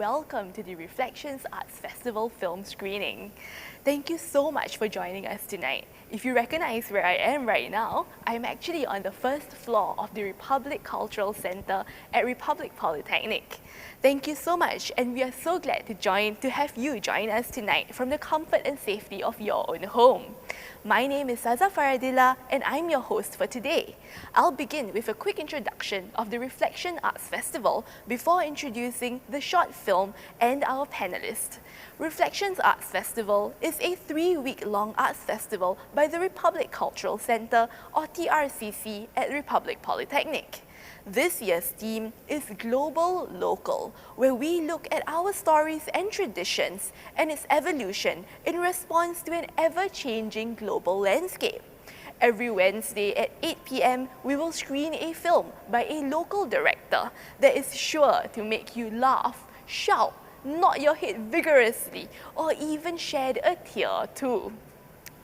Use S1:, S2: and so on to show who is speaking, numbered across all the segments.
S1: welcome to the Reflections Arts Festival film screening. Thank you so much for joining us tonight. If you recognize where I am right now, I'm actually on the first floor of the Republic Cultural Centre at Republic Polytechnic. Thank you so much, and we are so glad to have you join us tonight from the comfort and safety of your own home. My name is Saza Faradilla, and I'm your host for today. I'll begin with a quick introduction of the Reflection Arts Festival before introducing the short film and our panelists. Reflections Arts Festival is a 3-week-long arts festival by the Republic Cultural Centre, or TRCC, at Republic Polytechnic. This year's theme is Global Local, where we look at our stories and traditions and its evolution in response to an ever-changing global landscape. Every Wednesday at 8 p.m, we will screen a film by a local director that is sure to make you laugh, shout, nod your head vigorously, or even shed a tear or two.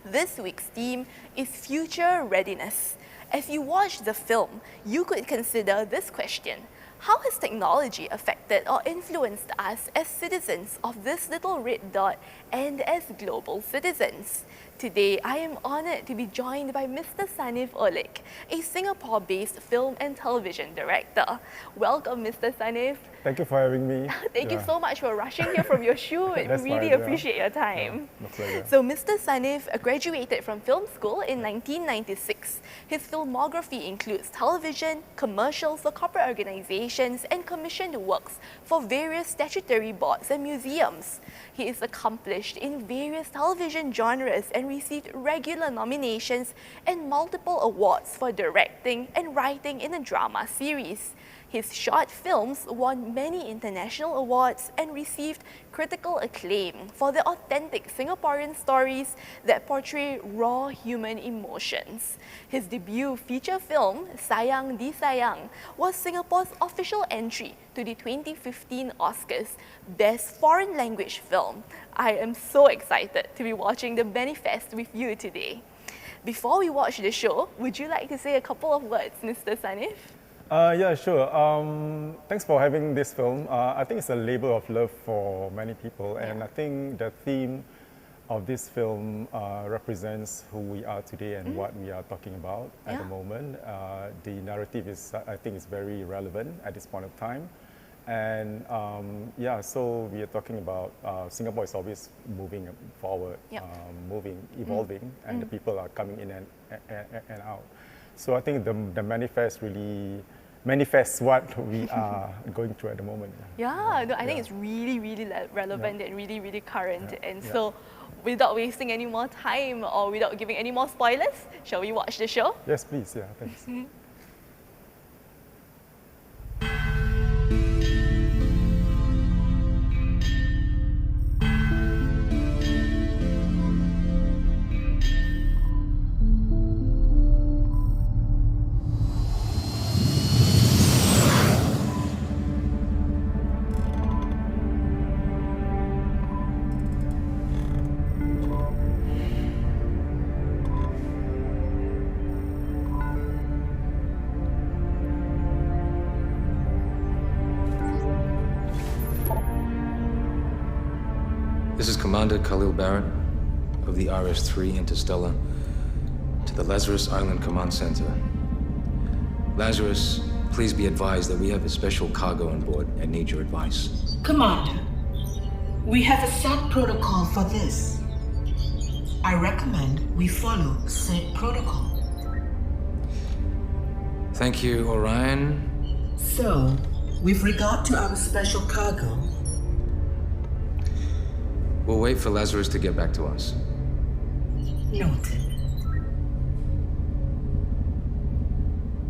S1: This week's theme is Future Readiness. As you watch the film, you could consider this question: how has technology affected or influenced us as citizens of this little red dot and as global citizens? Today, I am honoured to be joined by Mr. Sanif Olek, a Singapore-based film and television director. Welcome, Mr. Sanif.
S2: Thank you for having me.
S1: Thank you so much for rushing here from your shoot. We really appreciate your time.
S2: My pleasure.
S1: So Mr. Sanif graduated from film school in 1996. His filmography includes television, commercials for corporate organizations, and commissioned works for various statutory boards and museums. He is accomplished in various television genres and received regular nominations and multiple awards for directing and writing in a drama series. His short films won many international awards and received critical acclaim for the authentic Singaporean stories that portray raw human emotions. His debut feature film, Sayang Di Sayang, was Singapore's official entry to the 2015 Oscars Best Foreign Language Film. I am so excited to be watching The Manifest with you today. Before we watch the show, would you like to say a couple of words, Mr. Sanif?
S2: Yeah, sure. Thanks for having this film. I think it's a labor of love for many people, and I think the theme of this film represents who we are today and what we are talking about at the moment. The narrative is, I think, is very relevant at this point of time. And so we are talking about Singapore is always moving forward, evolving, and the people are coming in and out. So I think the manifest really manifests what we are going through at the moment.
S1: I think it's really, really relevant and really, really current. So without wasting any more time or without giving any more spoilers, shall we watch the show?
S2: Yes, please. Yeah, thanks.
S3: This is Commander Khalil Barrett of the RS-3 Interstellar to the Lazarus Island Command Center. Lazarus, please be advised that we have a special cargo on board and need your advice.
S4: Commander, we have a set protocol for this. I recommend we follow said protocol.
S3: Thank you, Orion.
S4: So, with regard to our special cargo,
S3: we'll wait for Lazarus to get back to us.
S4: noted.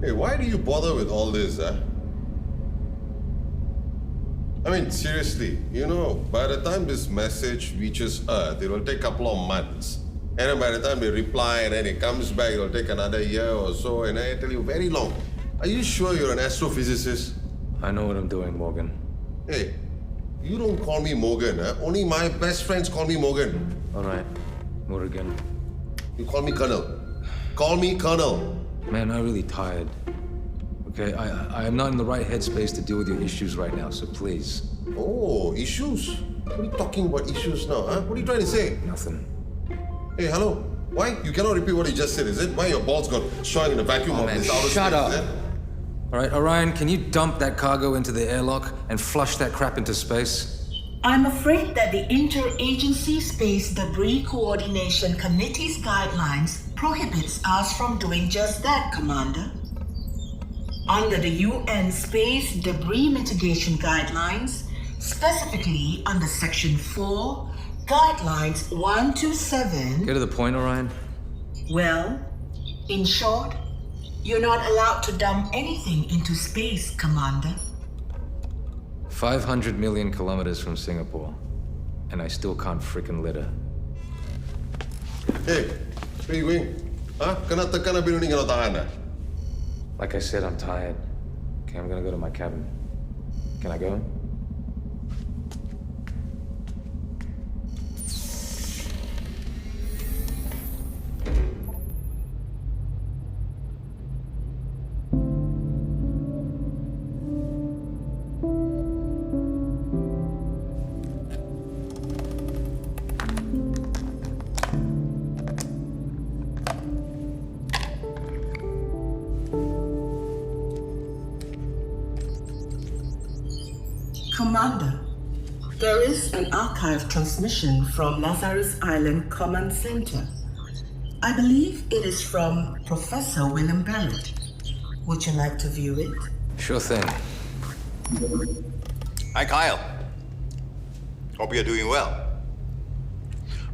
S5: Hey, why do you bother with all this, huh? I mean, seriously, by the time this message reaches Earth, it will take a couple of months. And then by the time they reply and then it comes back, it will take another year or so, and I tell you, very long. Are you sure you're an astrophysicist?
S3: I know what I'm doing, Morgan.
S5: Hey, you don't call me Morgan, huh? Only my best friends call me Morgan.
S3: All right, Morgan.
S5: You call me Colonel. Call me Colonel.
S3: Man, I'm really tired. Okay, I am not in the right headspace to deal with your issues right now, so please.
S5: Oh, issues? What are you talking about issues now, huh? What are you trying to say?
S3: Nothing.
S5: Hey, hello? Why? You cannot repeat what you just said, is it? Why your balls got strung in the vacuum
S3: Oh,
S5: of
S3: man,
S5: this outer
S3: shut
S5: space,
S3: up.
S5: is it?
S3: All right, Orion, can you dump that cargo into the airlock and flush that crap into space?
S4: I'm afraid that the Interagency Space Debris Coordination Committee's guidelines prohibits us from doing just that, Commander. Under the UN Space Debris Mitigation Guidelines, specifically under Section 4, Guidelines 127...
S3: Get to the point, Orion.
S4: Well, in short, you're not allowed to dump anything into space, Commander.
S3: 500 million kilometers from Singapore, and I still can't frickin' litter.
S5: Hey, where you going? Huh? Kena tekan habis ni kena tahan,
S3: Like I said, I'm tired. Okay, I'm gonna go to my cabin. Can I go?
S4: Commander, there is an archive transmission from Lazarus Island Command Center. I believe it is from Professor William Barrett. Would you like to view it?
S3: Sure thing.
S6: Hi, Kyle. Hope you're doing well.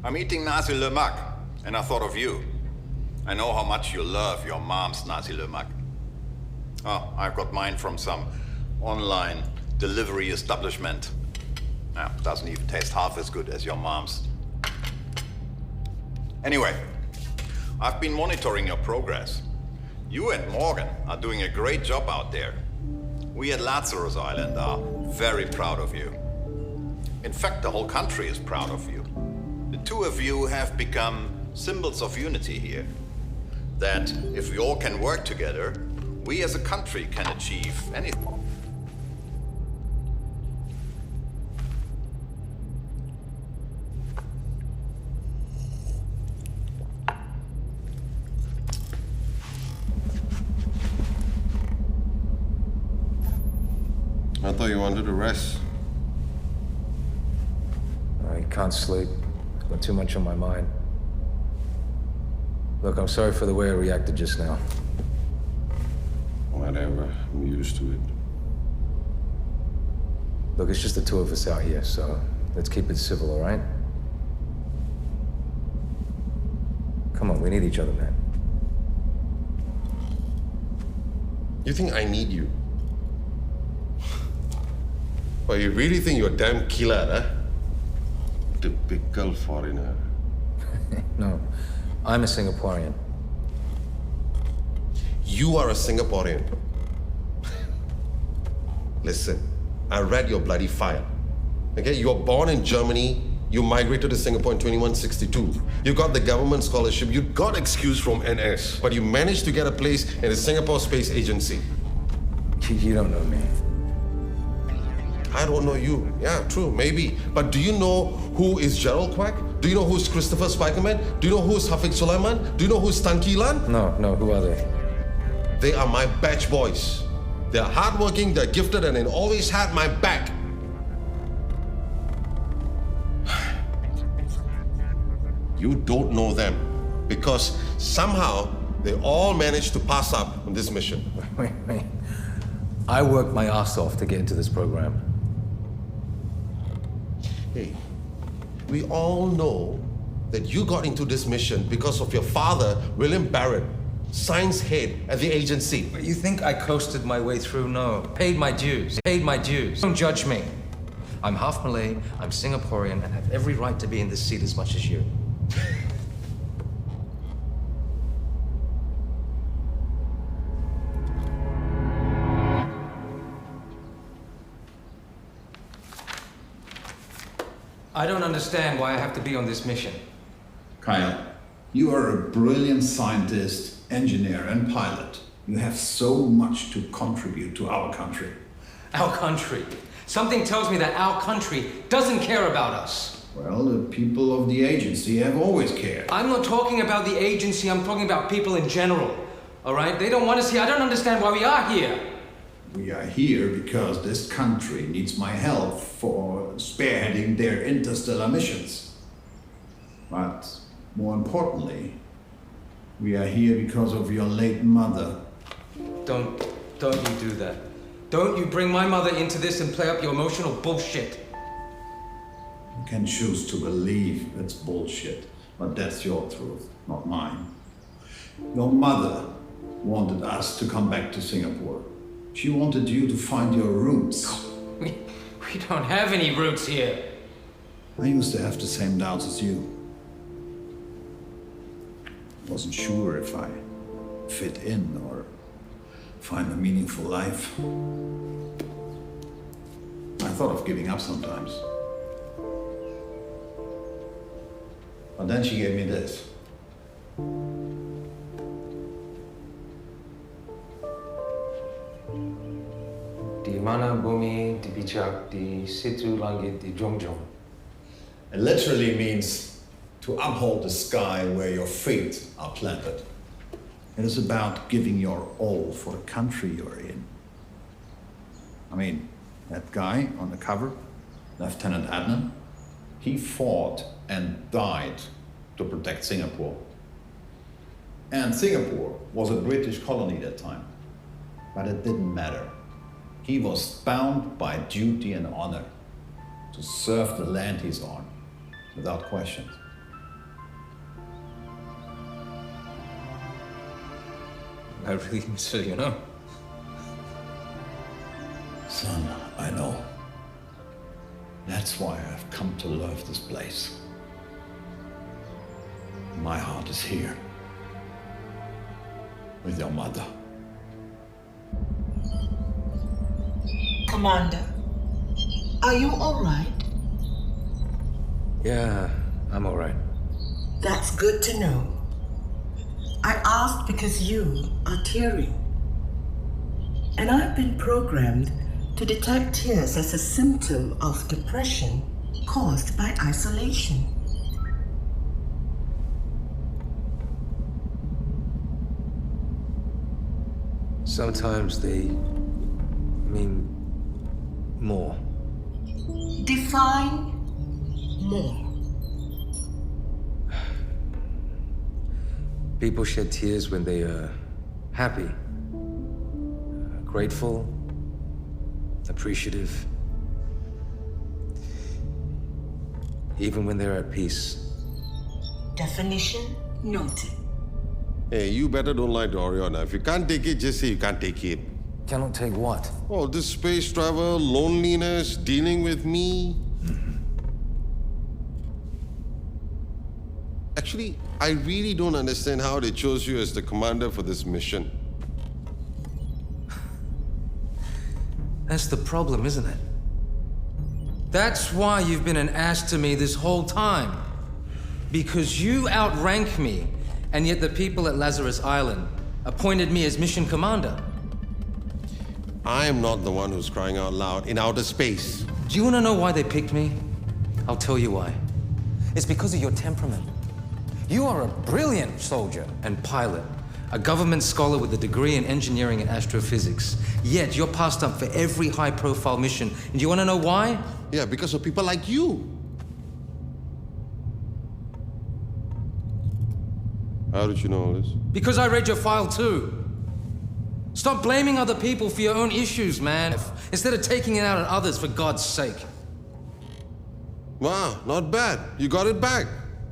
S6: I'm eating nasi lemak, and I thought of you. I know how much you love your mom's nasi lemak. Oh, I've got mine from some online delivery establishment. Now, doesn't even taste half as good as your mom's. Anyway, I've been monitoring your progress. You and Morgan are doing a great job out there. We at Lazarus Island are very proud of you. In fact, the whole country is proud of you. The two of you have become symbols of unity here. That if we all can work together, we as a country can achieve anything.
S5: I thought you wanted to rest.
S3: I can't sleep. Got too much on my mind. Look, I'm sorry for the way I reacted just now.
S5: Whatever, I'm used to it.
S3: Look, it's just the two of us out here, so let's keep it civil, all right? Come on, we need each other, man.
S5: You think I need you? Well, you really think you're a damn killer, huh? Typical foreigner.
S3: No, I'm a Singaporean.
S5: You are a Singaporean. Listen, I read your bloody file. Okay, you were born in Germany, you migrated to Singapore in 2162. You got the government scholarship, you got excused from NS, but you managed to get a place in the Singapore Space Agency.
S3: You don't know me.
S5: I don't know you. Yeah, true, maybe. But do you know who is Gerald Quack? Do you know who's Christopher Spikerman? Do you know who's Hafiq Sulaiman? Do you know who's Tan Ki Lan?
S3: No, who are they?
S5: They are my batch boys. They're hardworking, they're gifted, and they always had my back. You don't know them because somehow they all managed to pass up on this mission.
S3: Wait. I worked my ass off to get into this program.
S5: Hey, we all know that you got into this mission because of your father, William Barrett, science head at the agency.
S3: You think I coasted my way through? No. Paid my dues. Don't judge me. I'm half Malay, I'm Singaporean, and have every right to be in this seat as much as you. I don't understand why I have to be on this mission.
S7: Kyle, you are a brilliant scientist, engineer, and pilot. You have so much to contribute to our country.
S3: Our country. Something tells me that our country doesn't care about us.
S7: Well, the people of the agency have always cared.
S3: I'm not talking about the agency, I'm talking about people in general. All right? They don't want us here. I don't understand why we are here.
S7: We are here because this country needs my help for spearheading their interstellar missions. But more importantly, we are here because of your late mother.
S3: Don't you do that. Don't you bring my mother into this and play up your emotional bullshit.
S7: You can choose to believe it's bullshit, but that's your truth, not mine. Your mother wanted us to come back to Singapore. She wanted you to find your roots.
S3: We don't have any roots here.
S7: I used to have the same doubts as you. Wasn't sure if I fit in or find a meaningful life. I thought of giving up sometimes. But then she gave me this.
S3: Di mana bumi dipijak, di situ langit dijunjung.
S7: It literally means to uphold the sky where your feet are planted. It is about giving your all for the country you're in. I mean, that guy on the cover, Lieutenant Adnan, he fought and died to protect Singapore. And Singapore was a British colony at that time. But it didn't matter. He was bound by duty and honor to serve the land he's on, without questions.
S3: I really miss her, you know?
S7: Son, I know. That's why I've come to love this place. My heart is here. With your mother.
S4: Commander, are you all right?
S3: Yeah, I'm all right.
S4: That's good to know. I asked because you are tearing. And I've been programmed to detect tears as a symptom of depression caused by isolation.
S3: Sometimes they mean more.
S4: Define more.
S3: People shed tears when they are happy, grateful, appreciative, even when they're at peace.
S4: Definition noted.
S5: Hey, you better don't lie to Oriana. If you can't take it, just say you can't take it.
S3: Cannot take what?
S5: Oh, this space travel, loneliness, dealing with me. Actually, I really don't understand how they chose you as the commander for this mission.
S3: That's the problem, isn't it? That's why you've been an ass to me this whole time. Because you outrank me, and yet the people at Lazarus Island appointed me as mission commander.
S5: I am not the one who's crying out loud in outer space.
S3: Do you want to know why they picked me? I'll tell you why. It's because of your temperament. You are a brilliant soldier and pilot, a government scholar with a degree in engineering and astrophysics. Yet you're passed up for every high-profile mission. And do you want to know why?
S5: Yeah, because of people like you. How did you know all this?
S3: Because I read your file too. Stop blaming other people for your own issues, man. Instead of taking it out on others, for God's sake.
S5: Wow, not bad. You got it back.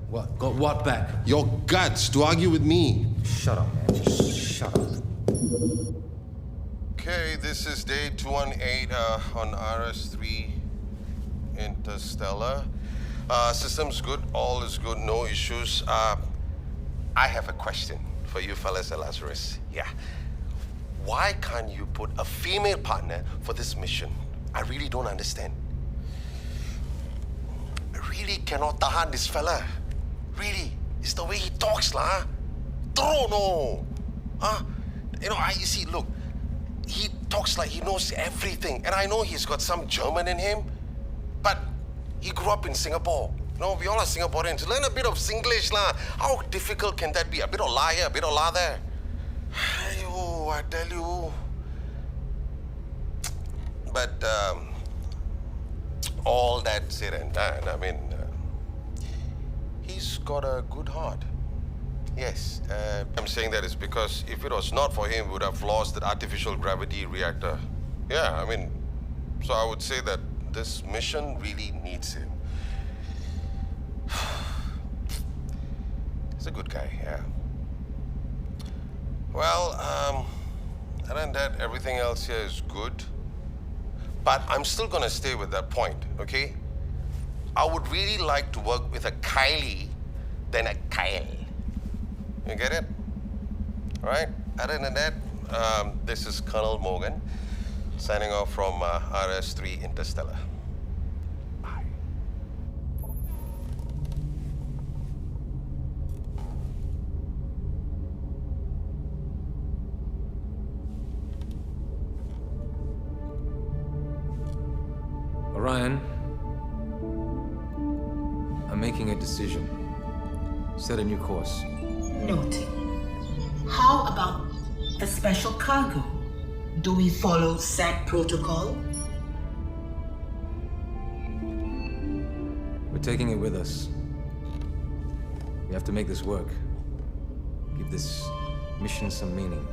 S3: What? Got what back?
S5: Your guts to argue with me.
S3: Shut up, man. Just shut up.
S5: Okay, this is day 218 on RS3 Interstellar. System's good, all is good, no issues. I have a question for you fellas at Lazarus. Yeah. Why can't you put a female partner for this mission? I really don't understand. I really cannot tahan this fella. Really. It's the way he talks, lah. Throw, no. You see, look, he talks like he knows everything. And I know he's got some German in him, but he grew up in Singapore. We all are Singaporeans. Learn a bit of Singlish lah. How difficult can that be? A bit of la here, a bit of la there. Ayo, I tell you. But all that said and done, he's got a good heart. Yes, I'm saying that is because if it was not for him, we would have lost that artificial gravity reactor. Yeah, so I would say that this mission really needs him. He's a good guy, yeah. Well, other than that, everything else here is good. But I'm still gonna stay with that point, okay? I would really like to work with a Kylie than a Kyle. You get it? All right? Other than that, this is Colonel Morgan, signing off from RS-3 Interstellar. Bye.
S3: Orion, I'm making a decision. Set a new course.
S4: Noted. How about the special cargo? Do we follow SAT protocol?
S3: We're taking it with us. We have to make this work. Give this mission some meaning.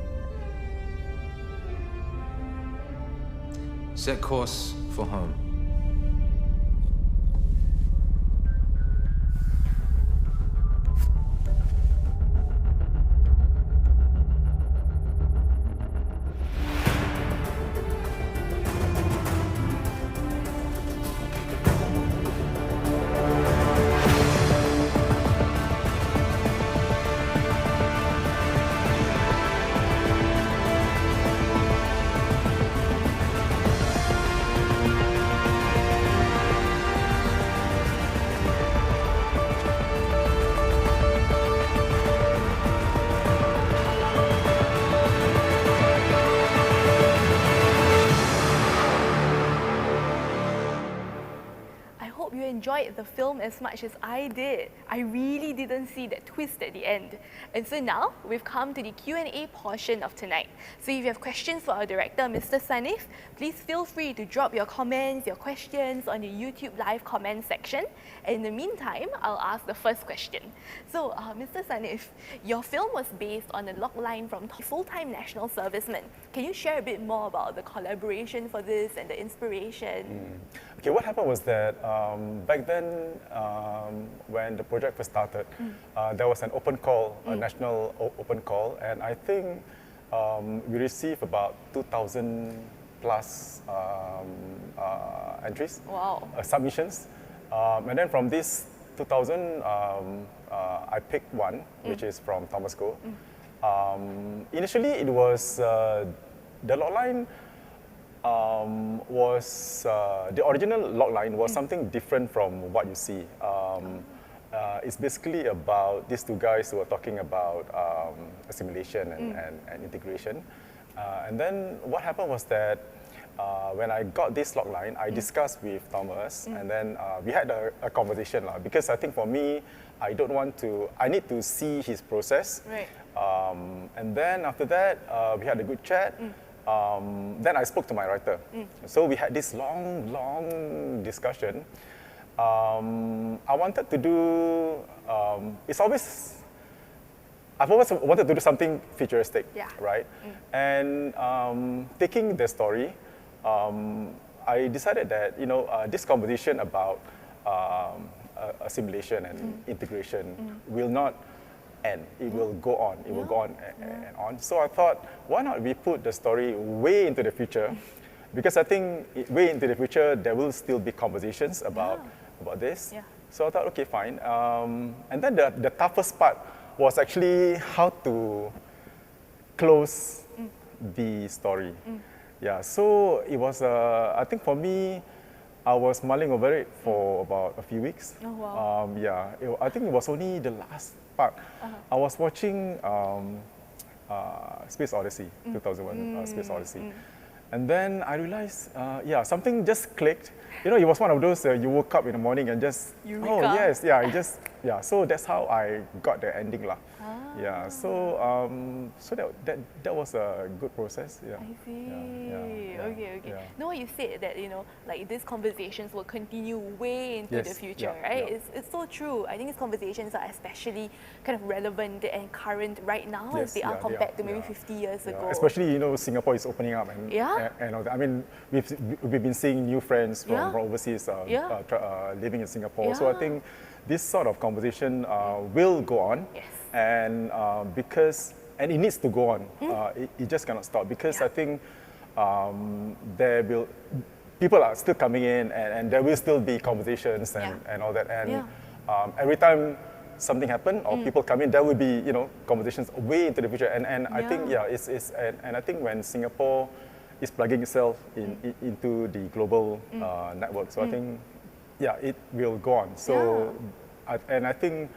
S3: Set course for home.
S1: Enjoyed the film as much as I did. I really didn't see that twist at the end. And so now we've come to the Q&A portion of tonight. So if you have questions for our director, Mr. Sanif, please feel free to drop your comments, your questions on the YouTube live comment section. And in the meantime, I'll ask the first question. So Mr. Sanif, your film was based on a logline from full-time national servicemen. Can you share a bit more about the collaboration for this and the inspiration?
S2: Okay, what happened was that back then, when the project first started, there was an open call, a national open call, and I think we received about 2,000 plus entries, submissions. And then from these 2,000, I picked one, which is from Thomas Goh. Initially, it was the logline. The original logline was something different from what you see. It's basically about these two guys who are talking about assimilation and integration. And then what happened was that when I got this logline, I discussed with Thomas, and then we had a conversation because I think for me, I need to see his process.
S1: Right.
S2: And then after that, we had a good chat. Then I spoke to my writer. So we had this long discussion. I wanted to do, I've always wanted to do something futuristic, right? And taking the story, I decided that, this conversation about assimilation and integration will not end. It will go on. It will go on and on. So I thought, why not we put the story way into the future? Because I think way into the future, there will still be conversations about this. Yeah. So I thought, okay, fine. And then the toughest part was actually how to close the story. Yeah, so it was, I think for me, I was mulling over it for about a few weeks.
S1: Oh, wow.
S2: I think it was only the last part. I was watching Space Odyssey, 2001 Space Odyssey. And then I realized, something just clicked. You know, it was one of those, you woke up in the morning and just,
S1: Eureka.
S2: oh yes, so that's how I got the ending lah. Yeah, so that was a good process. Yeah.
S1: I see. Okay.
S2: Yeah.
S1: No, you said that, you know, like these conversations will continue way into the
S2: Yes,
S1: future,
S2: yeah,
S1: right?
S2: yeah.
S1: It's so true. I think these conversations are especially kind of relevant and current right now as they are compared to maybe 50 years ago.
S2: Especially, you know, Singapore is opening up and all that. I mean, we've been seeing new friends from overseas living in Singapore. So I think this sort of conversation will go on.
S1: Yes.
S2: And it needs to go on. It just cannot stop because I think people are still coming in and there will still be conversations and all that. And every time something happens or people come in, there will be, you know, conversations way into the future. And I think and I think when Singapore is plugging itself into the global network, so I think it will go on. So I think.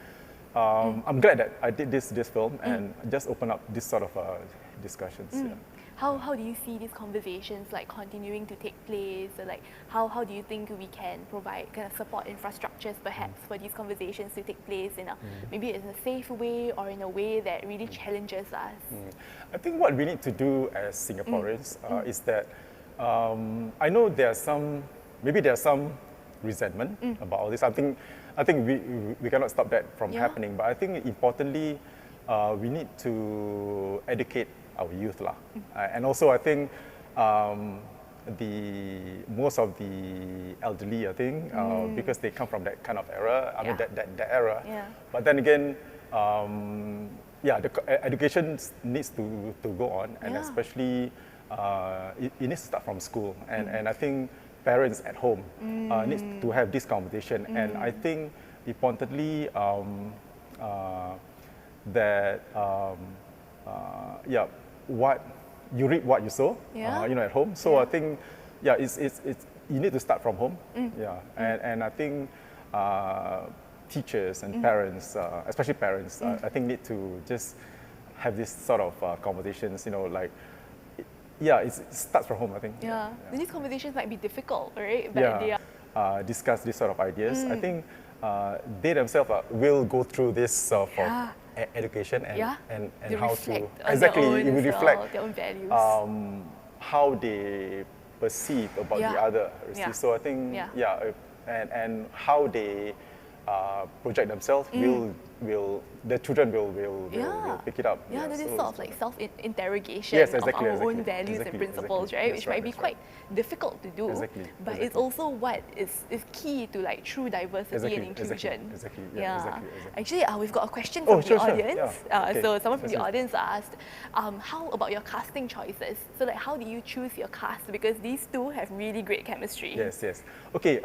S2: I'm glad that I did this film and just open up this sort of discussions. Yeah.
S1: How do you see these conversations like continuing to take place? Or like how do you think we can provide kind of support infrastructures perhaps for these conversations to take place in a maybe in a safe way or in a way that really challenges us?
S2: I think what we need to do as Singaporeans is that I know there's some resentment about all this. I think we cannot stop that from happening, but I think importantly, we need to educate our youth lah. And also I think most of the elderly, I think, because they come from that kind of era, I mean that era.
S1: Yeah.
S2: But then again, the education needs to go on, and especially it needs to start from school. And I think parents at home need to have this conversation. And I think importantly what you reap what you sow, you know, at home. So I think it's you need to start from home. And I think teachers and parents, especially parents, I think need to just have this sort of conversations, you know, like it starts from home, I think.
S1: These conversations might be difficult, right? But they are
S2: discuss this sort of ideas. I think they themselves will go through this sort of education and how to
S1: it will
S2: reflect
S1: their own values.
S2: How they perceive about the other. So I think and how they project themselves the children will pick it up.
S1: There's this
S2: so
S1: sort of like self-interrogation
S2: Yes,
S1: of
S2: exactly,
S1: our own
S2: exactly,
S1: values
S2: exactly,
S1: and principles,
S2: exactly.
S1: right?
S2: That's
S1: Which
S2: right,
S1: might be
S2: that's
S1: quite difficult to do.
S2: Exactly,
S1: But it's
S2: exactly.
S1: also what is key to like true diversity and inclusion.
S2: Exactly.
S1: Actually, we've got a question from the audience.
S2: Okay.
S1: So someone from the
S2: Yes.
S1: audience asked, how about your casting choices? So like, how do you choose your cast? Because these two have really great chemistry.
S2: Yes. Okay,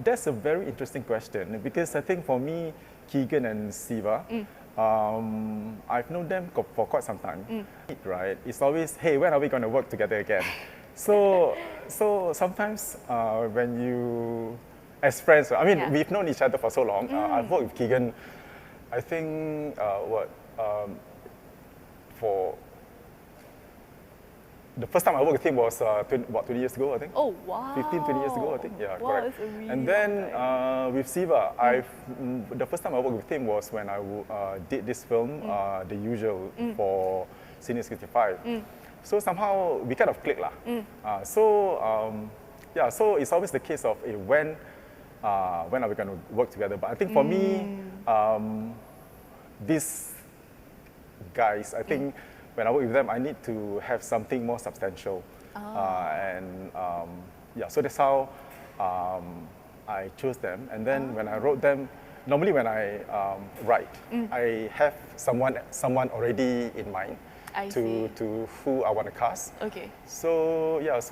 S2: that's a very interesting question because I think for me, Keegan and Siva, I've known them for quite some time, right? It's always, hey, when are we going to work together again? So sometimes when you, as friends, I mean, we've known each other for so long. I've worked with Keegan, I think, for the first time I worked with him was 20 years ago, I think.
S1: Oh, wow.
S2: 15, 20 years ago, I think. Yeah,
S1: wow,
S2: correct.
S1: That's a really
S2: and then
S1: long time.
S2: With Siva, the first time I worked with him was when I did this film, The Usual, for Senior 65. So somehow we kind of clicked lah. So it's always the case of when are we going to work together? But I think for me, these guys, I think when I work with them, I need to have something more substantial. So that's how I chose them. And then when I wrote them, normally when I write, I have someone already in mind to who I want to cast.
S1: Okay.
S2: So that's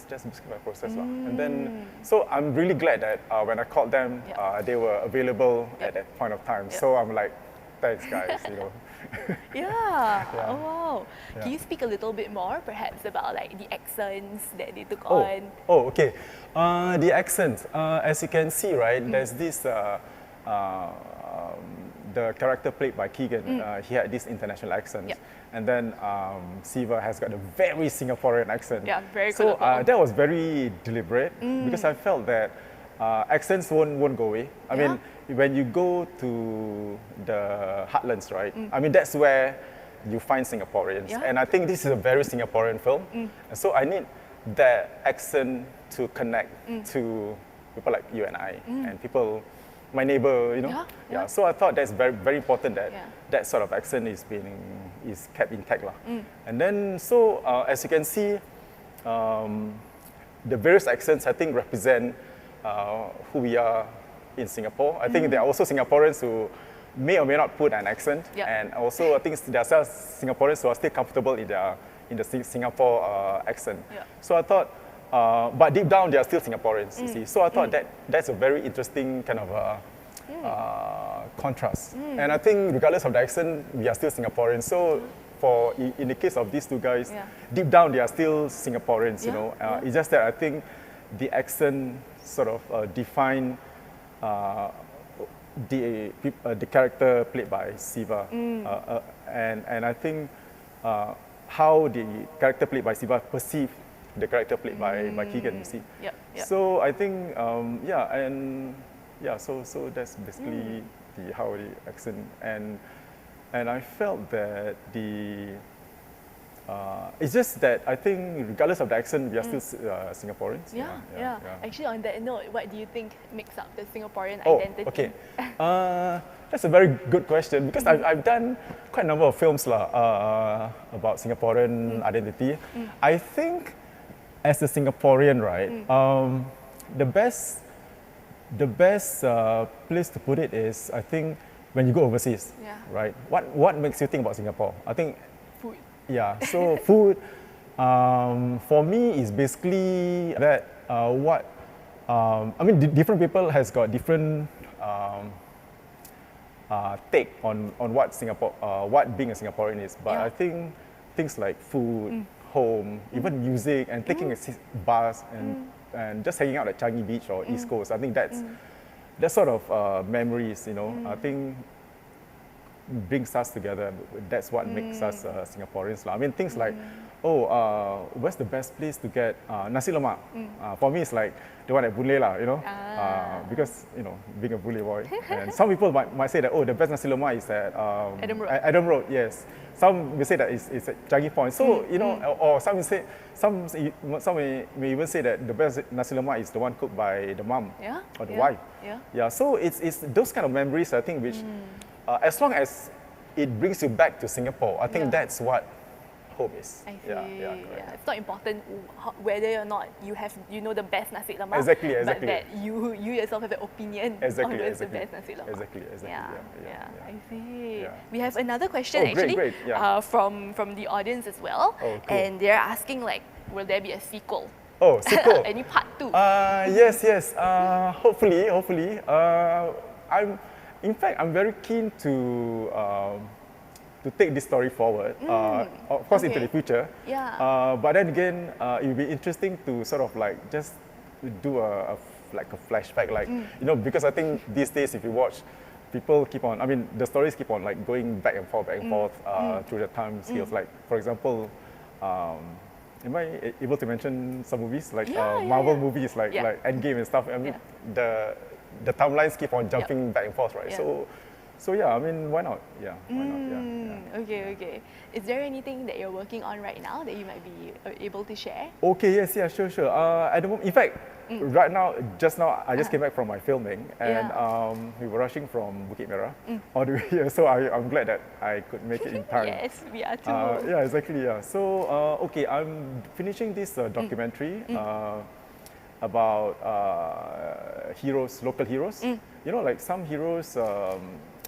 S2: just basically my process lah. And then so I'm really glad that when I called them, they were available at that point of time. So I'm like, thanks guys, you know.
S1: Oh wow. Can you speak a little bit more perhaps about like the accents that they took on?
S2: Okay. The accents, as you can see, right, there's this the character played by Keegan, he had this international accent.
S1: Yep.
S2: And then Siva has got a very Singaporean accent.
S1: Yeah, very
S2: So
S1: colourful.
S2: that was very deliberate because I felt that accents won't go away. I mean, when you go to the heartlands, right? I mean, that's where you find Singaporeans.
S1: Yeah.
S2: And I think this is a very Singaporean film. And so I need that accent to connect to people like you and I and people, my neighbor, you know.
S1: Yeah.
S2: So I thought that's very, very important that
S1: Yeah.
S2: that sort of accent is kept intact. And then, so as you can see, the various accents I think represent who we are in Singapore. I think there are also Singaporeans who may or may not put an accent,
S1: Yeah.
S2: and also I think there are some Singaporeans who are still comfortable in the Singapore accent.
S1: Yeah.
S2: So I thought, but deep down they are still Singaporeans. You see, so I thought that's a very interesting kind of contrast. And I think regardless of the accent, we are still Singaporeans. So in the case of these two guys, deep down they are still Singaporeans. You know, it's just that I think the accent sort of define the character played by Siva, and I think how the character played by Siva perceived the character played by Keegan. You see,
S1: Yep.
S2: so I think so that's basically how the accent and I felt that it's just that I think regardless of the accent, we are still Singaporeans.
S1: Yeah. Actually, on that note, what do you think makes up the Singaporean
S2: Oh,
S1: identity?
S2: okay. That's a very good question because I've done quite a number of films about Singaporean identity. I think as a Singaporean, right, the best place to put it is, I think, when you go overseas, right? What makes you think about Singapore? I think
S1: Food.
S2: yeah, so food for me is basically that I mean different people has got different take on what Singapore what being a Singaporean is, but I think things like food, home, even music, and taking a bus and just hanging out at Changi Beach or East Coast, I think that's sort of memories, you know. I think brings us together. That's what makes us Singaporeans. I mean, things like, where's the best place to get nasi lemak? For me, it's like the one at Boon Lay, you know, because, you know, being a Boon Lay boy. And some people might say that, the best nasi lemak is at
S1: Adam Road.
S2: Adam Road, yes. Some may say that it's at Changi Point. So, you know, or some may even say that the best nasi lemak is the one cooked by the mom or the wife. Yeah. So it's those kind of memories, I think, which as long as it brings you back to Singapore, I think that's what home is.
S1: I see.
S2: Yeah,
S1: It's not important whether or not you know the best nasi lemak.
S2: Exactly.
S1: But that you yourself have an opinion on what's the best nasi lemak.
S2: Exactly.
S1: Yeah. I see.
S2: Yeah.
S1: We have another question
S2: Great. Yeah.
S1: from the audience as well,
S2: Cool.
S1: and they're asking like, will there be a sequel?
S2: Oh, sequel.
S1: Any part 2?
S2: Yes. Hopefully. I'm very keen to take this story forward, of course, into the future.
S1: Yeah.
S2: But then again, it would be interesting to sort of like just do a flashback, like you know, because I think these days, if you watch, people keep on. I mean, the stories keep on like going back and forth through the time scales. Like, for example, am I able to mention some movies like Marvel movies like Endgame and stuff? I mean, the timelines keep on jumping back and forth, right? So yeah, I mean, why not? Yeah, why not?
S1: Okay. Is there anything that you're working on right now that you might be able to share?
S2: Okay, yes, sure. At the moment, in fact, right now, I just came back from my filming, and we were rushing from Bukit Merah all the way here. So I'm glad that I could make it in time.
S1: Yes, we are too.
S2: Yeah, exactly. Yeah. So I'm finishing this documentary about heroes, local heroes. You know, like some heroes.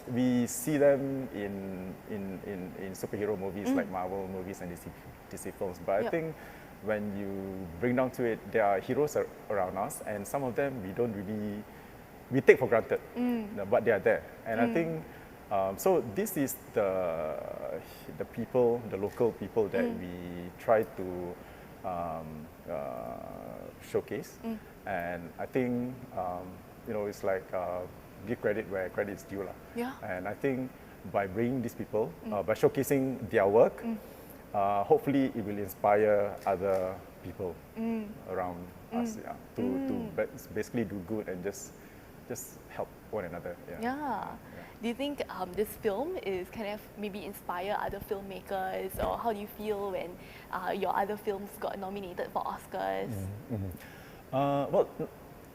S2: We see them in superhero movies like Marvel movies and DC films. But I think when you bring down to it, there are heroes around us, and some of them we take for granted, but they are there. And I think so. This is the people, the local people that we try to showcase, and I think you know, it's like give credit where credit is due.
S1: Yeah.
S2: And I think by bringing these people, by showcasing their work, hopefully it will inspire other people around us, to basically do good and just help one another.
S1: Yeah. Do you think this film is kind of maybe inspire other filmmakers, or how do you feel when your other films got nominated for Oscars?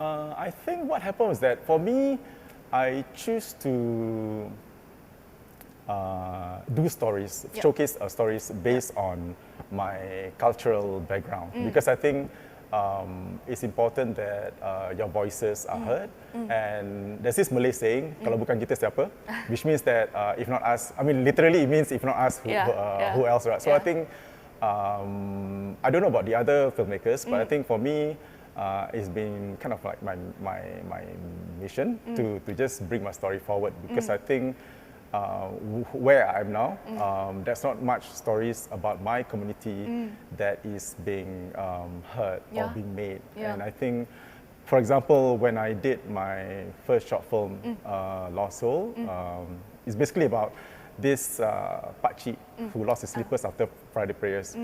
S2: I think what happened was that for me, I choose to do stories, showcase stories based on my cultural background, because I think it's important that your voices are heard. And there's this Malay saying, kalau bukan kita siapa, which means that if not us, I mean literally it means if not us, who else, right? So I think, I don't know about the other filmmakers, but I think for me, it's been kind of like my mission to just bring my story forward, because I think where I am now, there's not much stories about my community that is being heard or being made. And I think, for example, when I did my first short film, Lost Soul, it's basically about this pakcik who lost his slippers after Friday prayers.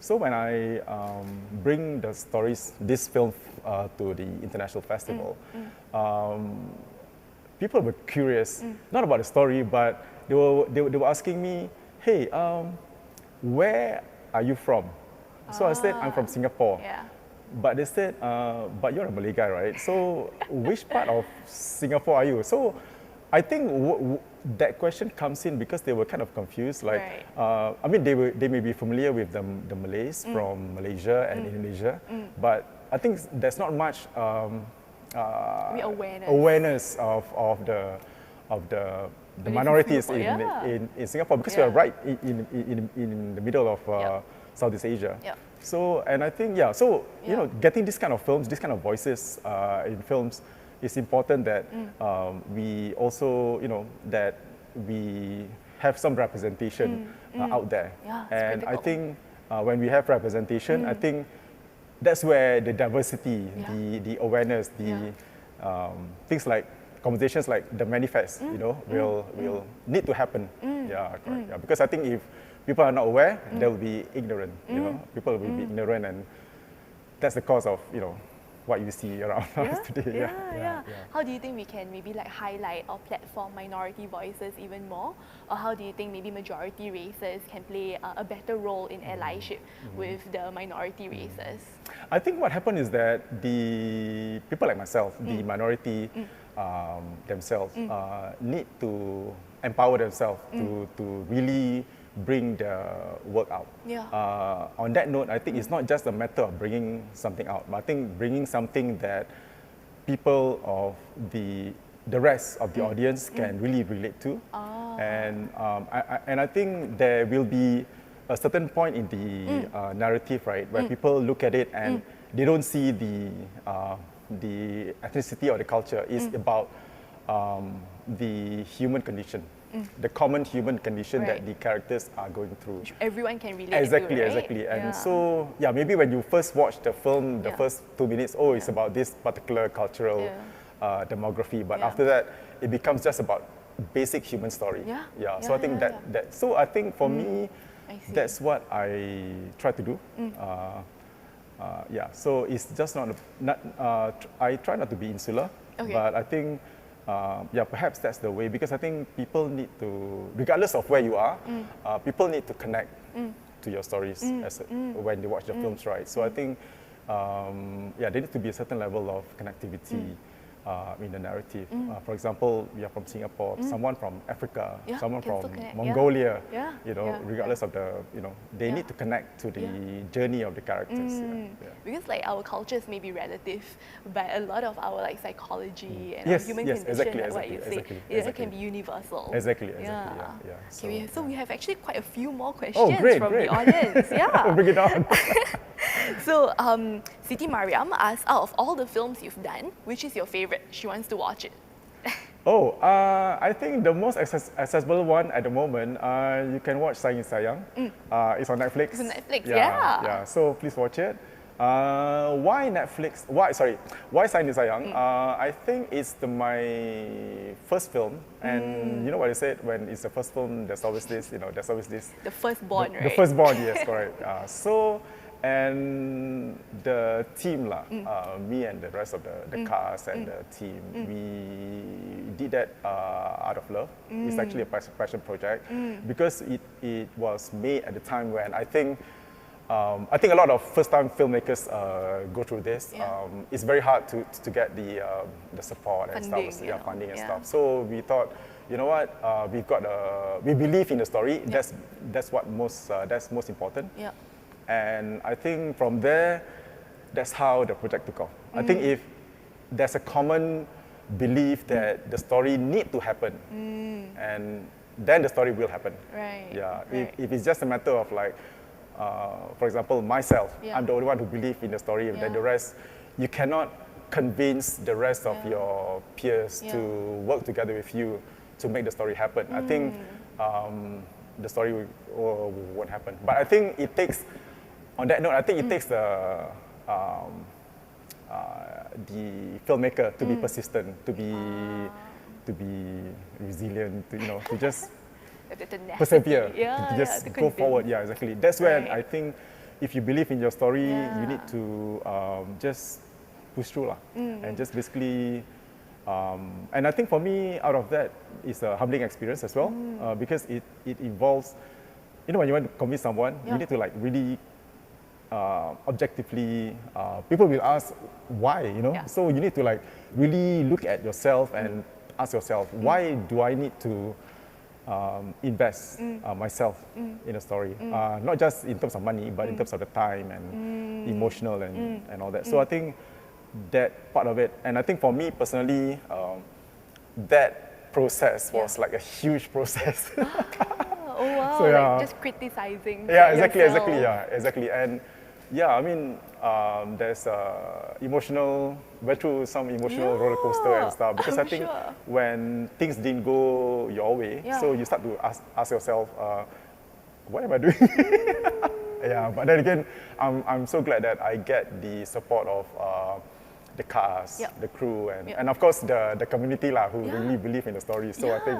S2: So when I bring the stories, this film to the international festival, people were curious, not about the story, but they were asking me, hey, where are you from? So I said, I'm from Singapore. But they said, but you're a Malay guy, right? So which part of Singapore are you? So I think that question comes in because they were kind of confused. Like, I mean, they may be familiar with the Malays from Malaysia and Indonesia, but I think there's not much awareness of the minorities in Singapore, because we are right in the middle of Southeast Asia. So, and I think, so, you know, getting this kind of films, this kind of voices in films, it's important that we also, you know, that we have some representation out there. And critical. I think when we have representation, I think that's where the diversity, the awareness, the things like conversations like the manifest, you know, will need to happen. Correct. Because I think if people are not aware, they will be ignorant. You know, people will be ignorant, and that's the cause of, you know, what you see around us today.
S1: How do you think we can maybe like highlight or platform minority voices even more? Or how do you think maybe majority races can play a better role in allyship with the minority races?
S2: I think what happened is that the people like myself, the minority themselves, need to empower themselves to really bring the work out. On that note, I think it's not just a matter of bringing something out, but I think bringing something that people of the rest of the audience can really relate to. And I think there will be a certain point in the narrative, right, where people look at it and they don't see the ethnicity or the culture. It's about the human condition. The common human condition that the characters are going through.
S1: Which everyone can relate
S2: exactly,
S1: to, right?
S2: Exactly. And so, maybe when you first watch the film, the first 2 minutes, it's about this particular cultural demography. But after that, it becomes just about basic human story. So I think that. So I think for me, that's what I try to do. So it's just not I try not to be insular, but I think. Perhaps that's the way, because I think people need to, regardless of where you are, people need to connect to your stories when they watch the films, right? So I think, there needs to be a certain level of connectivity in the narrative. For example, we are from Singapore, someone from Africa, someone from Mongolia, you know, regardless of the, you know, they need to connect to the journey of the characters.
S1: Because like our cultures may be relative, but a lot of our like psychology and our human condition, like what you say, it can be universal.
S2: Exactly.
S1: So we have actually quite a few more questions from the audience.
S2: Bring it on.
S1: So Siti Mariam asks, out of all the films you've done, which is your favorite? She wants to watch it.
S2: I think the most accessible one at the moment, you can watch Sayang Sayang. It's on Netflix.
S1: It's on Netflix,
S2: Yeah, so please watch it. Why Netflix? Why Sanif Sayang? I think it's my first film, and you know what I said, when it's the first film, there's always this,
S1: The firstborn, right?
S2: the firstborn, yes, correct. And the team me and the rest of the cast and the team, we did that out of love. It's actually a passion project because it was made at the time when I think a lot of first-time filmmakers go through this.
S1: Yeah.
S2: It's very hard to get the support and
S1: Funding,
S2: stuff, funding and
S1: yeah.
S2: stuff. So we thought, you know what, we believe in the story.
S1: Yeah.
S2: That's most important.
S1: Yeah.
S2: And I think from there, that's how the project took off. I think if there's a common belief that the story need to happen, and then the story will happen.
S1: Right.
S2: Yeah.
S1: Right.
S2: If it's just a matter of like, for example, myself,
S1: Yeah.
S2: I'm the only one who believes in the story,
S1: Yeah.
S2: then the rest, you cannot convince the rest of your peers
S1: Yeah.
S2: to work together with you to make the story happen. I think the story won't happen. But I think it takes, on that note, I think it takes the filmmaker to be persistent, to be resilient, to just
S1: The tenacity.
S2: persevere,
S1: Yeah,
S2: to just
S1: to
S2: go forward.
S1: convince.
S2: Yeah, exactly. That's when
S1: Right.
S2: I think if you believe in your story,
S1: Yeah.
S2: you need to just push through and just basically. And I think for me, out of that, is a humbling experience as well, because it involves, when you want to convince someone,
S1: Yeah.
S2: you need to like really objectively, people will ask why,
S1: Yeah.
S2: So you need to like really look at yourself and ask yourself, why do I need to invest myself in a story? Not just in terms of money, but in terms of the time and emotional and all that. So I think that part of it, and I think for me personally, that process was like a huge process.
S1: Oh wow,
S2: So, yeah.
S1: like just criticizing
S2: Yeah, exactly,
S1: yourself.
S2: exactly. And yeah, I mean, there's went through some emotional roller coaster and stuff, because I
S1: I'm
S2: think
S1: sure.
S2: when things didn't go your way,
S1: Yeah.
S2: so you start to ask yourself, what am I doing? Yeah, but then again, I'm so glad that I get the support of the cast,
S1: Yeah.
S2: the crew,
S1: Yeah.
S2: and of course the community who
S1: Yeah.
S2: really believe in the story. So I think,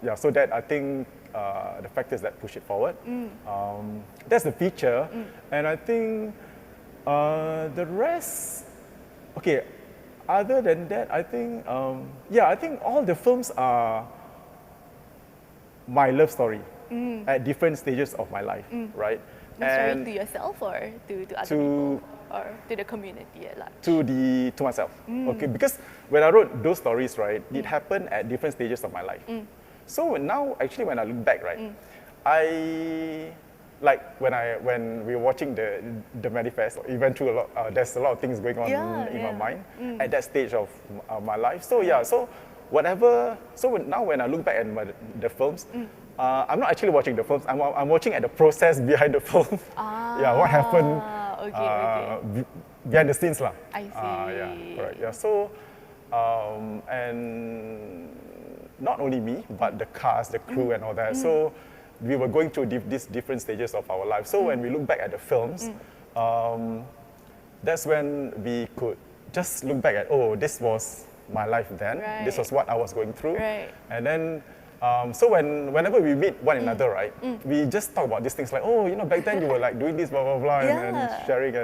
S1: Yeah.
S2: so that I think the factors that push it forward. That's the feature, and I think the rest. Okay, other than that, I think I think all the films are my love story at different stages of my life, right?
S1: The story to yourself or to other people or to the community at large?
S2: to myself. Okay, because when I wrote those stories, right, it happened at different stages of my life. So now, actually, when I look back, right, I like when we were watching the manifest, it went through a lot. There's a lot of things going on in my mind at that stage of my life. So yeah, so whatever. So now when I look back at the films, I'm not actually watching the films. I'm watching at the process behind the film. Yeah, what happened behind the scenes, lah.
S1: I see.
S2: Yeah, correct. Yeah, so and not only me, but the cast, the crew, and all that. So we were going through these different stages of our life. So when we look back at the films, that's when we could just look back at, oh, this was my life then.
S1: Right.
S2: This was what I was going through.
S1: Right.
S2: And then, so whenever we meet one another, right, we just talk about these things like, oh, back then you were like doing this, blah, blah, blah, and
S1: Yeah.
S2: sharing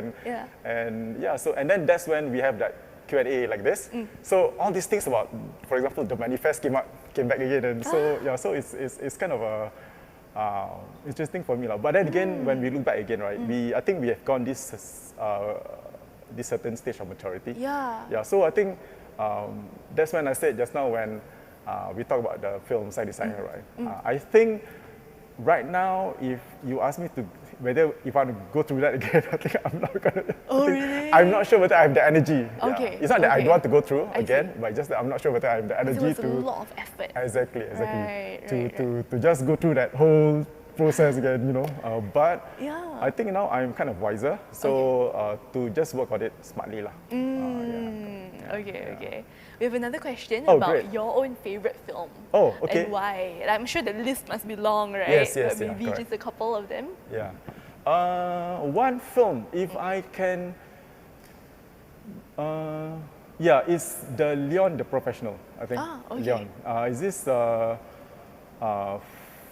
S2: and so, and then that's when we have that Q&A like this. So all these things about, for example, the manifest came back again, and so so it's kind of a interesting for me, lah. But then again, when we look back again, right, I think we have gone this certain stage of maturity.
S1: Yeah.
S2: Yeah. So I think that's when I said just now when we talk about the film Side Designer, right? I think right now, if you ask me if I want to go through that again, I think I'm not gonna.
S1: Oh, really?
S2: I'm not sure whether I have the energy.
S1: Okay,
S2: Yeah. It's not that I
S1: okay.
S2: don't want to go through
S1: I
S2: again,
S1: see.
S2: but just that I'm not sure whether I have the
S1: It
S2: energy
S1: was
S2: to.
S1: a lot of effort.
S2: Exactly.
S1: Right,
S2: To just go through that whole process again, but
S1: Yeah.
S2: I think now I'm kind of wiser, so to just work on it smartly, lah.
S1: Okay. We have another question
S2: Oh,
S1: about
S2: great.
S1: your own favorite film.
S2: Oh, okay.
S1: And why? And I'm sure the list must be long, right?
S2: Yes,
S1: But
S2: yeah,
S1: maybe
S2: correct.
S1: just a couple of them.
S2: Yeah. One film, if I can, yeah, it's the Leon the Professional, I think.
S1: Okay.
S2: Leon. Is this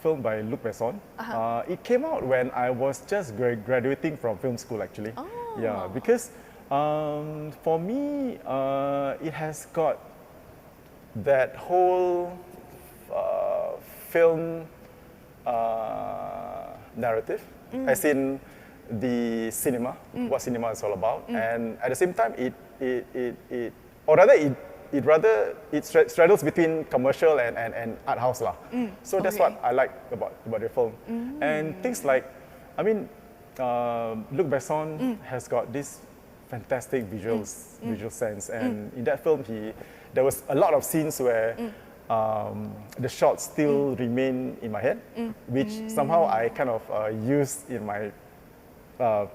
S2: film by Luc Besson? It came out when I was just graduating from film school, actually. Yeah, because for me, it has got that whole film narrative, as in the cinema, what cinema is all about, and at the same time, it straddles between commercial and art house lah. So that's what I like about the film, and things like, I mean, Luc Besson has got this fantastic visual sense, and in that film, there was a lot of scenes where the shots still remain in my head, which somehow I kind of used in my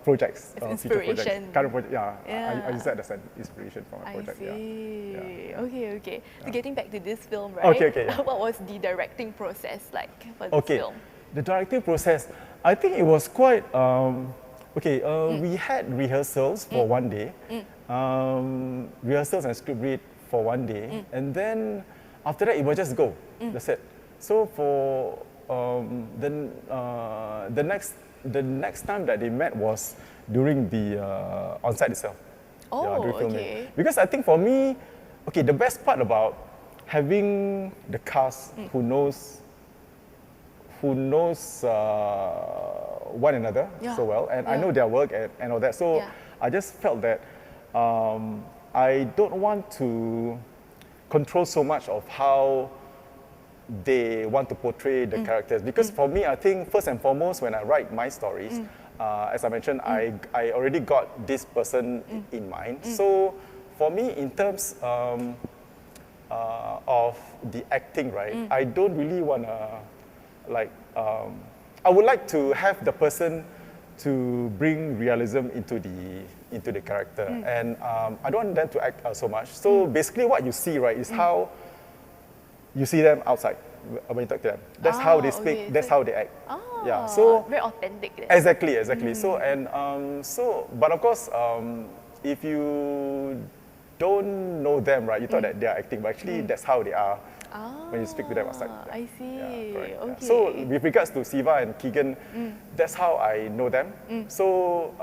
S2: projects, future projects.
S1: Inspiration.
S2: Current project, yeah.
S1: Yeah.
S2: I use that as an inspiration for my
S1: I
S2: project.
S1: see.
S2: Yeah.
S1: Okay. So getting back to this film, right?
S2: Okay, yeah.
S1: What was the directing process like for this film?
S2: The directing process, I think it was quite, we had rehearsals for one day, rehearsals and script read for one day, and then after that it was just go, that's it. So for the next time that they met was during the on-site itself. During filming.
S1: Okay.
S2: Because I think for me, the best part about having the cast who knows one another so well, and I know their work and all that. So I just felt that I don't want to control so much of how they want to portray the characters, because for me, I think first and foremost, when I write my stories, as I mentioned, I already got this person in mind. So for me, in terms of the acting, right, I don't really want to I would like to have the person to bring realism into the character, and I don't want them to act so much. So basically, what you see, right, is how you see them outside when you talk to them. That's how they speak.
S1: Okay.
S2: That's how they act. Yeah.
S1: So very authentic. Then.
S2: Exactly. So but of course, if you don't know them, right, you thought that they are acting, but actually that's how they are when you speak to them outside. Yeah.
S1: I see.
S2: Yeah, correct, yeah.
S1: Okay.
S2: So with regards to Siva and Keegan, that's how I know them. So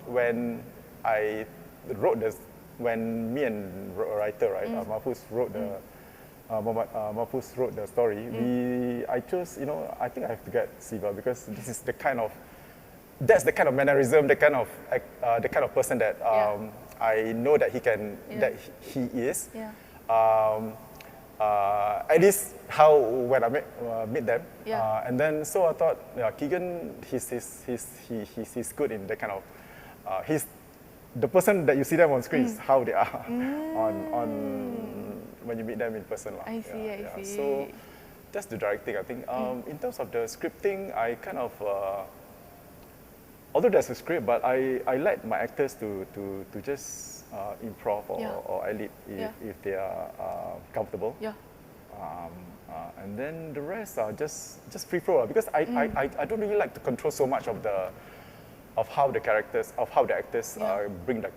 S2: when I wrote this, when me and writer, right, Mahfuz wrote the Mahfuz wrote the story, I chose, I think I have to get Siva because this is that's the kind of mannerism, the kind of person that I know that that he is.
S1: Yeah.
S2: At least how when I meet them, and then so I thought, Keegan, he's good in that kind of, he's the person that you see them on screen is how they are on when you meet them in person.
S1: I see.
S2: So that's the directing, I think. In terms of the scripting, I kind of, although there's a script, but I let my actors to just improv or ad lib if they are comfortable. Yeah. And then the rest are just free flow, because I don't really like to control so much of how the actors bring their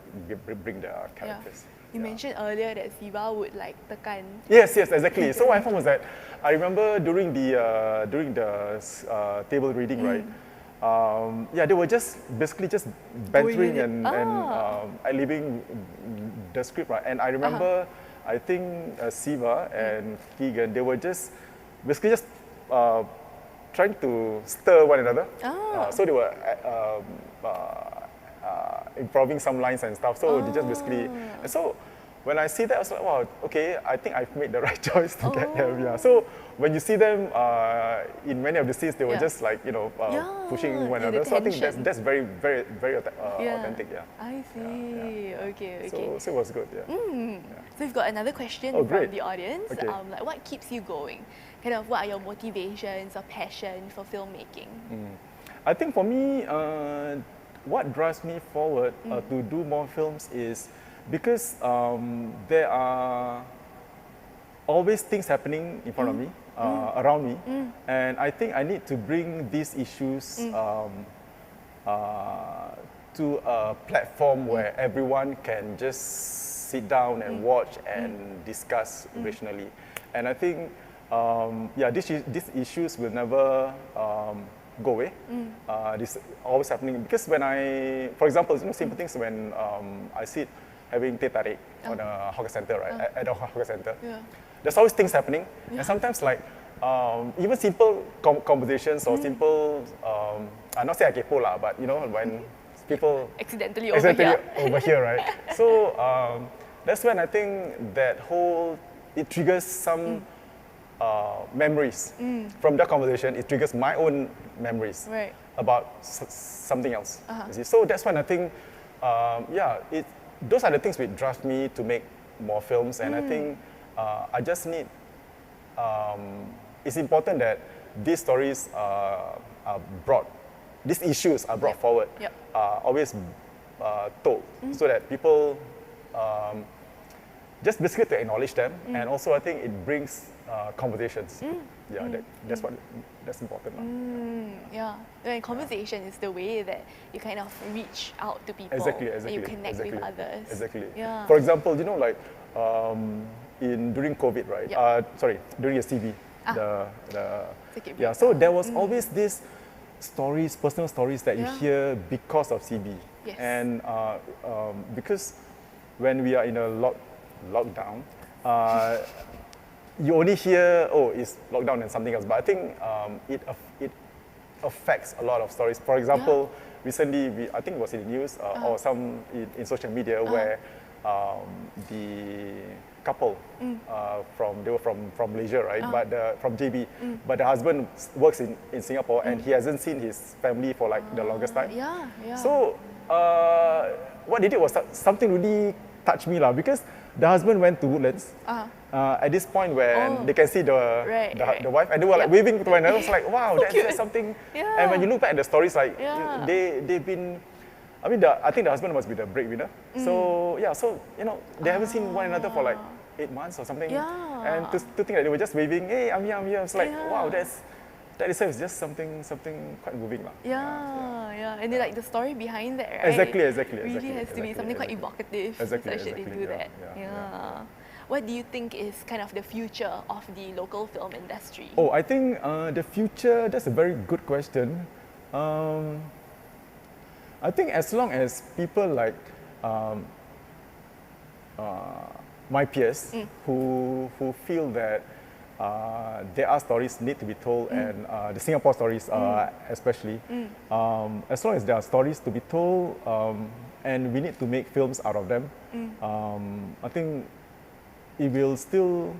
S2: characters.
S1: You mentioned earlier that Siva would like tekan.
S2: Yes, exactly. So what happened was that I remember during the table reading, right? They were basically just bantering and ad-libbing the script, right? And I remember, I think Siva and Keegan, they were basically just trying to stir one another. So they were improving some lines and stuff. So they just basically. And so when I see that, I was like, wow, okay, I think I've made the right choice to get them. Yeah. So when you see them in many of the scenes, they were just like pushing one another. So I think that's very, very, very authentic. Yeah.
S1: I see. Okay.
S2: So it was good. Yeah.
S1: So we've got another question from the audience.
S2: Okay.
S1: Like, what keeps you going? Kind of, what are your motivations or passion for filmmaking?
S2: I think for me, what drives me forward to do more films is because there are always things happening in front of me, around me, and I think I need to bring these issues to a platform where everyone can just sit down and watch and discuss rationally. And I think, yeah, these issues will never go away. This always happening because when for example, simple things when I sit having teh tarik on a hawker center, right? At a hawker center, there's always things happening, and sometimes like even simple conversations or simple, I'm not saying I kepo lah, but when people
S1: accidentally
S2: over here, right? So that's when I think that it triggers some memories from that conversation. It triggers my own memories about something else. You see? So that's when I think, those are the things which drive me to make more films, and I think I just need. It's important that these stories are brought, these issues are brought forward, always told, so that people just basically to acknowledge them, and also I think it brings conversations. That's important.
S1: Yeah, and conversation is the way that you kind of reach out to people.
S2: Exactly.
S1: And you connect with others.
S2: Exactly.
S1: Yeah.
S2: For example, like during COVID, right? During the CB, so there was always these stories, personal stories that you hear because of CB, and because when we are in a lockdown, you only hear, it's lockdown and something else, but I think it affects a lot of stories. For example, recently, I think it was in the news or some in social media where the couple they were from Malaysia, right? But from JB, but the husband works in Singapore and he hasn't seen his family for like the longest time. So what they did was something really touched me because the husband went to Woodlands at this point when they can see the wife, and they were like waving to one another. I was like, wow, that's something. And when you look back at the stories, like they've been. I mean, I think the husband must be the breadwinner. So they haven't seen one another for like 8 months or something. And to think that they were just waving, hey, I'm here. It's like, wow, that itself is just something quite moving.
S1: And then like the story behind that, right?
S2: Exactly.
S1: Really has to be something quite evocative.
S2: Exactly.
S1: They do that. What do you think is kind of the future of the local film industry?
S2: Oh, I think the future, that's a very good question. I think as long as people like my peers who feel that there are stories need to be told, and the Singapore stories especially, as long as there are stories to be told and we need to make films out of them, I think it will still,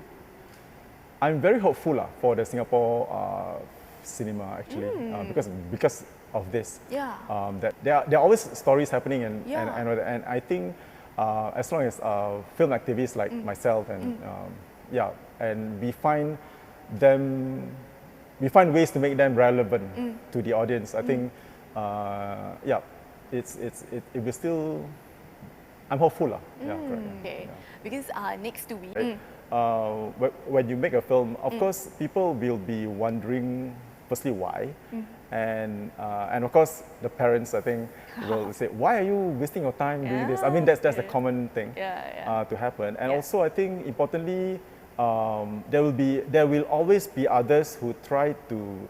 S2: I'm very hopeful for the Singapore cinema actually, because of this. That there are always stories happening, and I think as long as film activists like myself and and we find ways to make them relevant to the audience, I think it will still. I'm hopeful.
S1: Okay. Because next week.
S2: Right? When you make a film, of course, people will be wondering, firstly, why, and of course, the parents, I think, will say, "Why are you wasting your time doing this?" I mean, that's the common thing to happen, and also, I think, importantly, there will always be others who try to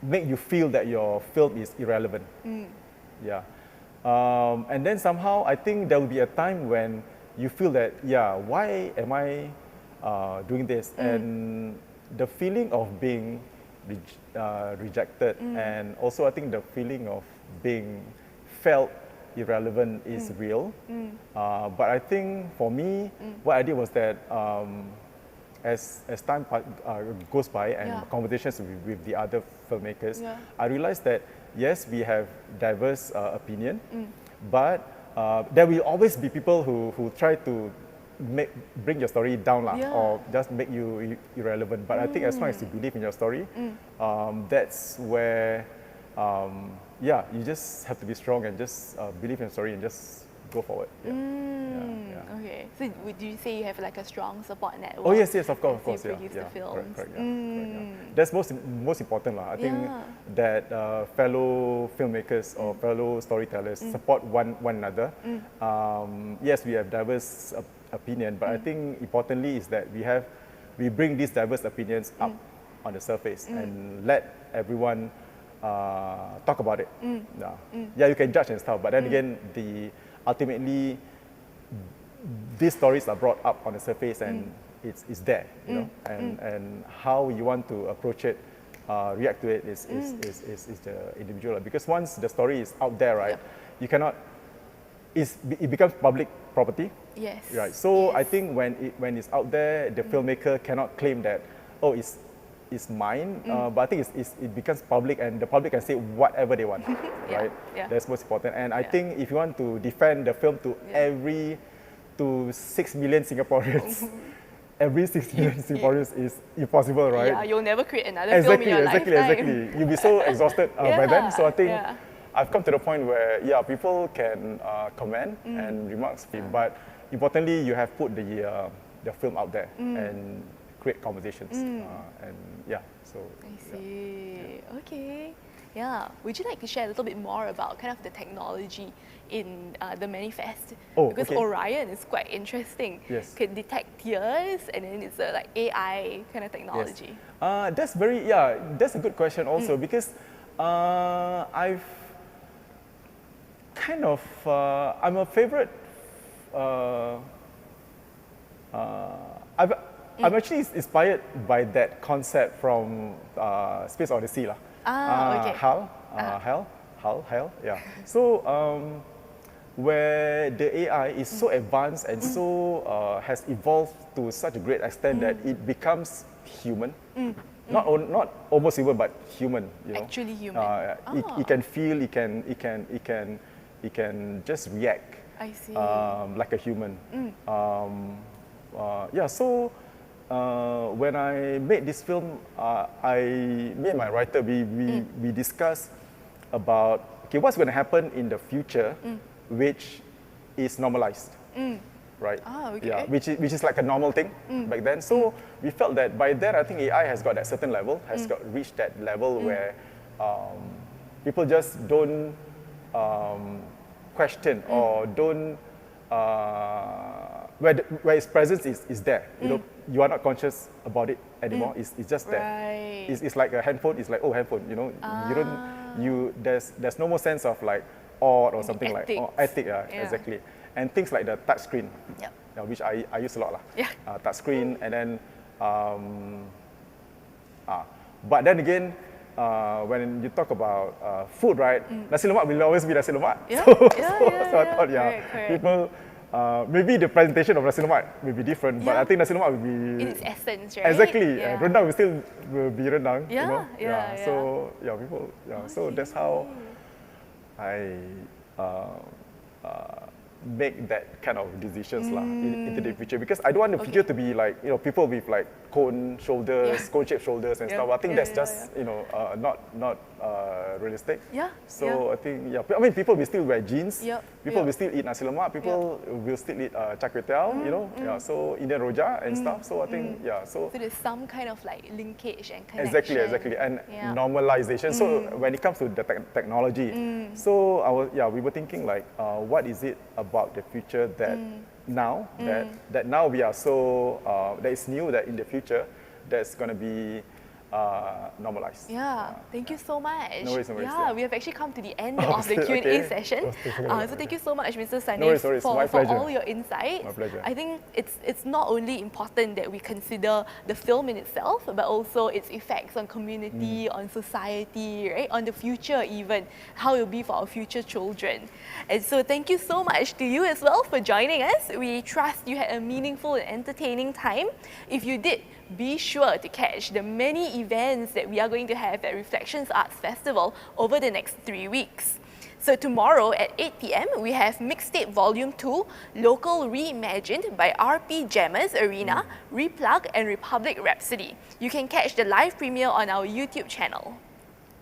S2: make you feel that your film is irrelevant. And then somehow, I think there will be a time when you feel that, why am I doing this? And the feeling of being rejected, and also I think the feeling of being felt irrelevant is real. But I think for me, what I did was that as time goes by and conversations with the other filmmakers, I realized that yes, we have diverse opinion, but there will always be people who try to bring your story down or just make you irrelevant. But I think as long as you believe in your story, that's where you just have to be strong and just believe in your story and just go forward.
S1: Okay. So would you say you have like a strong support network?
S2: Oh yes, of course,
S1: as you produce the films?
S2: Correct, That's most important lah. I think that fellow filmmakers or fellow storytellers support one another. Yes, we have diverse opinion, but I think importantly is that we bring these diverse opinions up on the surface and let everyone talk about it. Yeah, you can judge and stuff, but then again, ultimately these stories are brought up on the surface and it's there, you know, and how you want to approach it, react to it is the individual. Because once the story is out there, right, you cannot. It becomes public property.
S1: Yes.
S2: Right. So
S1: yes.
S2: I think when it's out there, the filmmaker cannot claim that it's mine. But I think it becomes public, and the public can say whatever they want. Right.
S1: Yeah.
S2: That's most important. And I think if you want to defend the film to 6 million Singaporeans. Every 6 million Singaporeans is impossible, right?
S1: Yeah, you'll never create another film in your lifetime.
S2: Exactly. You'll be so exhausted by then. So I think I've come to the point where, people can comment and remarks, but importantly, you have put the film out there and create conversations. So.
S1: I see. Okay. Yeah. Would you like to share a little bit more about kind of the technology in the manifest? Because Orion is quite interesting.
S2: Yes.
S1: Can detect tears, and then it's a like AI kind of technology.
S2: Yes. That's a good question also, because I've kind of I'm a favorite. I'm actually inspired by that concept from Space Odyssey lah. HAL, yeah. So where the AI is so advanced and so has evolved to such a great extent that it becomes human, not almost human, but human. You know?
S1: Actually human.
S2: It can feel. It can just react.
S1: I see.
S2: Like a human. So when I made this film, me and my writer, we discussed about what's going to happen in the future, which is normalized, right? Yeah, which is like a normal thing back then. So we felt that by then, I think AI has got that certain level, has reached that level where people just don't question or don't. Where its presence is there, you know, you are not conscious about it anymore. It's just there.
S1: Right.
S2: It's like a handphone. It's like handphone. You know, there's no more sense of like awe or something like ethic. Exactly. And things like the touch screen, which I use a lot lah.
S1: Yeah.
S2: Touch screen, and then but then again. When you talk about food, right? Nasi lemak will always be nasi lemak. So I thought,
S1: correct.
S2: people, maybe the presentation of nasi lemak will be different, but I think nasi lemak will be
S1: in its essence, right?
S2: Exactly.
S1: Yeah.
S2: Rendang will be rendang.
S1: Yeah,
S2: you know?
S1: yeah.
S2: So people. So that's how I make that kind of decisions into the future, because I don't want the future to be like people with like cone-shaped shoulders and stuff. I think that's just not realistic. So I think I mean people will still wear jeans. People will still eat nasi lemak. People will still eat char kway teow. So Indian rojak and stuff. So I think So
S1: there's some kind of like linkage and connection.
S2: Exactly, and normalization. So when it comes to the technology, so we were thinking like, what is it about the future that now that now we are so that is new, that in the future that's going to be normalized.
S1: Thank you so much.
S2: No worries.
S1: We have actually come to the end of the Q&A session. So thank you so much, Mr. Sanif, for all your insights.
S2: My pleasure.
S1: I think it's not only important that we consider the film in itself, but also its effects on community, on society, right? On the future even, how it will be for our future children. And so thank you so much to you as well for joining us. We trust you had a meaningful and entertaining time. If you did, be sure to catch the many events that we are going to have at Reflections Arts Festival over the next 3 weeks. So tomorrow at 8 p.m, we have Mixtape Volume 2, Local Reimagined by RP Jammers Arena, Replug and Republic Rhapsody. You can catch the live premiere on our YouTube channel.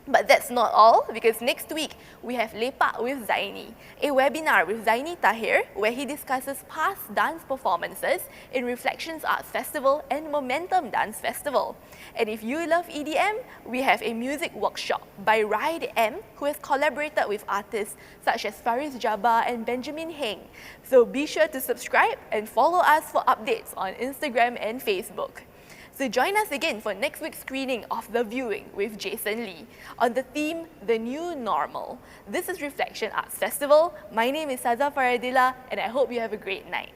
S1: But that's not all, because next week we have Lepak with Zaini, a webinar with Zaini Tahir where he discusses past dance performances in Reflections Arts Festival and Momentum Dance Festival. And if you love EDM, we have a music workshop by Ride M, who has collaborated with artists such as Faris Jabbar and Benjamin Heng. So be sure to subscribe and follow us for updates on Instagram and Facebook. So join us again for next week's screening of The Viewing with Jason Lee on the theme, The New Normal. This is Reflection Arts Festival. My name is Saza Faradilla, and I hope you have a great night.